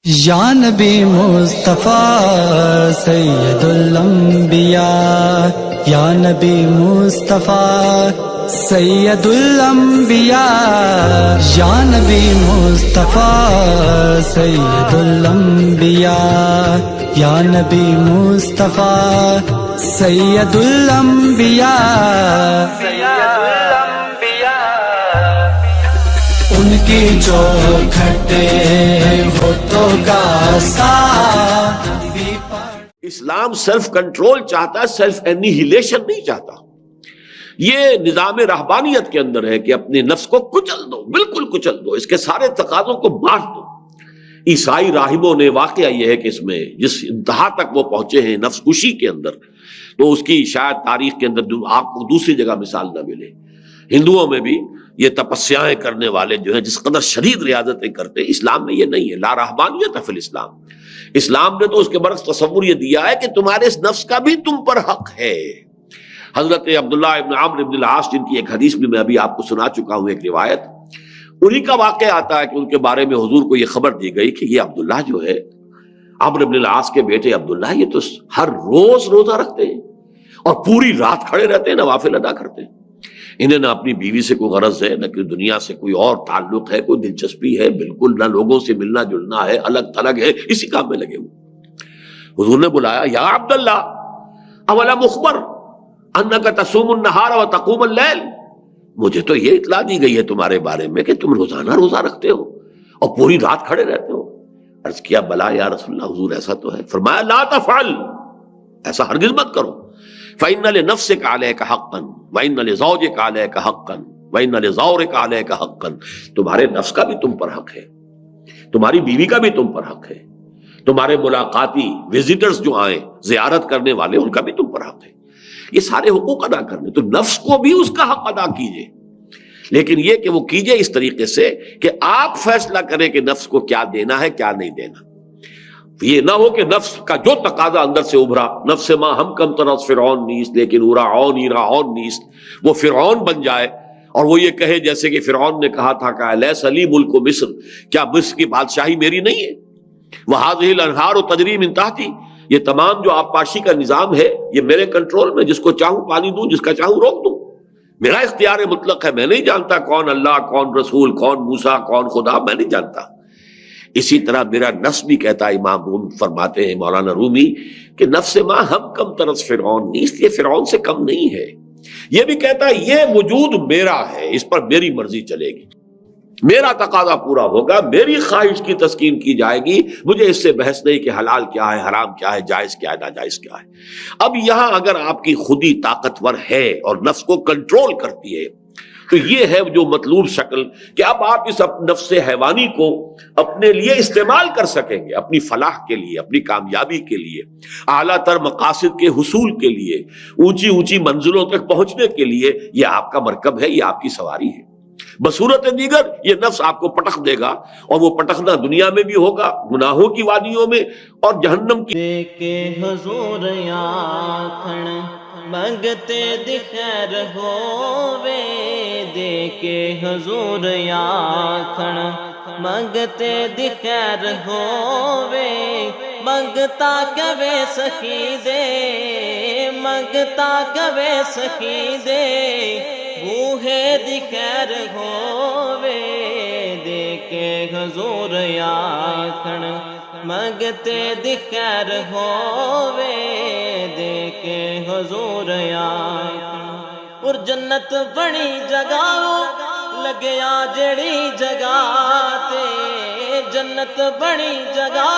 یا نبی مصطفیٰ سید الانبیاء، یا نبی مصطفیٰ سید الانبیاء، یا نبی مصطفیٰ سید الانبیاء، یا نبی مصطفیٰ سید الانبیاء، ان کی چوکھٹے ہوتوں کا ساتھ۔ اسلام سیلف کنٹرول چاہتا ہے، سیلف انیہیلیشن نہیں چاہتا۔ یہ نظام رہبانیت کے اندر ہے کہ اپنے نفس کو کچل دو، بالکل کچل دو، اس کے سارے تقاضوں کو مار دو۔ عیسائی راہبوں نے واقعہ یہ ہے کہ اس میں جس انتہا تک وہ پہنچے ہیں نفس کشی کے اندر، تو اس کی شاید تاریخ کے اندر آپ کو دوسری جگہ مثال نہ ملے۔ ہندوؤں میں بھی یہ تپسیائیں کرنے والے جو ہیں جس قدر شدید ریاضتیں کرتے ہیں، اسلام میں یہ نہیں ہے۔ لا رہبانیت فی الاسلام۔ اسلام نے تو اس کے برعکس تصور یہ دیا ہے کہ تمہارے اس نفس کا بھی تم پر حق ہے۔ حضرت عبداللہ ابن عمرو ابن العاص، جن کی ایک حدیث بھی میں ابھی آپ کو سنا چکا ہوں، ایک روایت، انہی کا واقعہ آتا ہے کہ ان کے بارے میں حضور کو یہ خبر دی گئی کہ یہ عبداللہ جو ہے، عمرو ابن العاص کے بیٹے عبداللہ، یہ تو ہر روز روزہ رکھتے ہیں اور پوری رات کھڑے رہتے ہیں، نوافل ادا کرتے ہیں۔ انہیں نہ اپنی بیوی سے کوئی غرض ہے، نہ کوئی دنیا سے کوئی اور تعلق ہے، کوئی دلچسپی ہے، بالکل نہ لوگوں سے ملنا جلنا ہے، الگ تھلگ ہے، اسی کام میں لگے ہوئے۔ حضور نے بلایا، یا عبداللہ اولا مخبر انک تصوم النہار وتقوم اللیل، مجھے تو یہ اطلاع دی گئی ہے تمہارے بارے میں کہ تم روزانہ روزہ رکھتے ہو اور پوری رات کھڑے رہتے ہو۔ عرض کیا بلا یا رسول اللہ، حضور ایسا تو ہے۔ فرمایا لا تفعل، ایسا ہرگز مت کرو۔ فإن لنفسك عليك حقا وإن لزوجك عليك حقا وإن لزورك عليك حقا، تمہارے نفس کا بھی تم پر حق ہے، تمہاری بیوی کا بھی تم پر حق ہے، تمہارے ملاقاتی وزٹرز جو آئیں زیارت کرنے والے، ان کا بھی تم پر حق ہے۔ یہ سارے حقوق ادا کرنے، تو نفس کو بھی اس کا حق ادا کیجئے، لیکن یہ کہ وہ کیجئے اس طریقے سے کہ آپ فیصلہ کریں کہ نفس کو کیا دینا ہے کیا نہیں دینا۔ یہ نہ ہو کہ نفس کا جو تقاضا اندر سے ابھرا، نفس ما ہم کم ترس فرعون نیست لیکن اورعون ایرعون نیست، وہ فرعون بن جائے اور وہ یہ کہے جیسے کہ فرعون نے کہا تھا کہ الیس لی ملک مصر، کیا مصر کی بادشاہی میری نہیں ہے؟ وہذہ الانہار تجری من تحتی، یہ تمام جو آبپاشی کا نظام ہے یہ میرے کنٹرول میں، جس کو چاہوں پانی دوں، جس کا چاہوں روک دوں، میرا اختیار مطلق ہے، میں نہیں جانتا کون اللہ، کون رسول، کون موسیٰ، کون خدا، میں نہیں جانتا۔ اسی طرح میرا نفس بھی کہتا ہے، امام روم فرماتے ہیں مولانا رومی کہ نفس ما ہم کم ترس فرعون نیست، یہ فرعون سے کم نہیں ہے۔ یہ بھی کہتا ہے یہ وجود میرا ہے، اس پر میری مرضی چلے گی، میرا تقاضا پورا ہوگا، میری خواہش کی تسکین کی جائے گی، مجھے اس سے بحث نہیں کہ حلال کیا ہے، حرام کیا ہے، جائز کیا ہے، ناجائز کیا ہے۔ اب یہاں اگر آپ کی خودی طاقتور ہے اور نفس کو کنٹرول کرتی ہے، تو یہ ہے جو مطلوب شکل کہ اب آپ اس نفس حیوانی کو اپنے لیے استعمال کر سکیں گے، اپنی فلاح کے لیے، اپنی کامیابی کے لیے، اعلیٰ تر مقاصد کے حصول کے لیے، اونچی اونچی منزلوں تک پہنچنے کے لیے۔ یہ آپ کا مرکب ہے، یہ آپ کی سواری ہے۔ بصورت دیگر یہ نفس آپ کو پٹخ دے گا، اور وہ پٹخنا دنیا میں بھی ہوگا گناہوں کی وادیوں میں اور جہنم کی۔ کے حضور آکھن منگتے دی خیر ہووے، دے کے حضور آکھن منگتے دی خیر ہووے، منگتا کبے سخی دے، منگتا کبے سخی دے، بوہے دی خیر ہووے، دے کے حضور آکھن منگتے دی خیر ہووے، دے کے حضور آکھن۔ اور جنت بڑی جگہ لگیا جڑی جگہ تے، جنت بڑی جگہ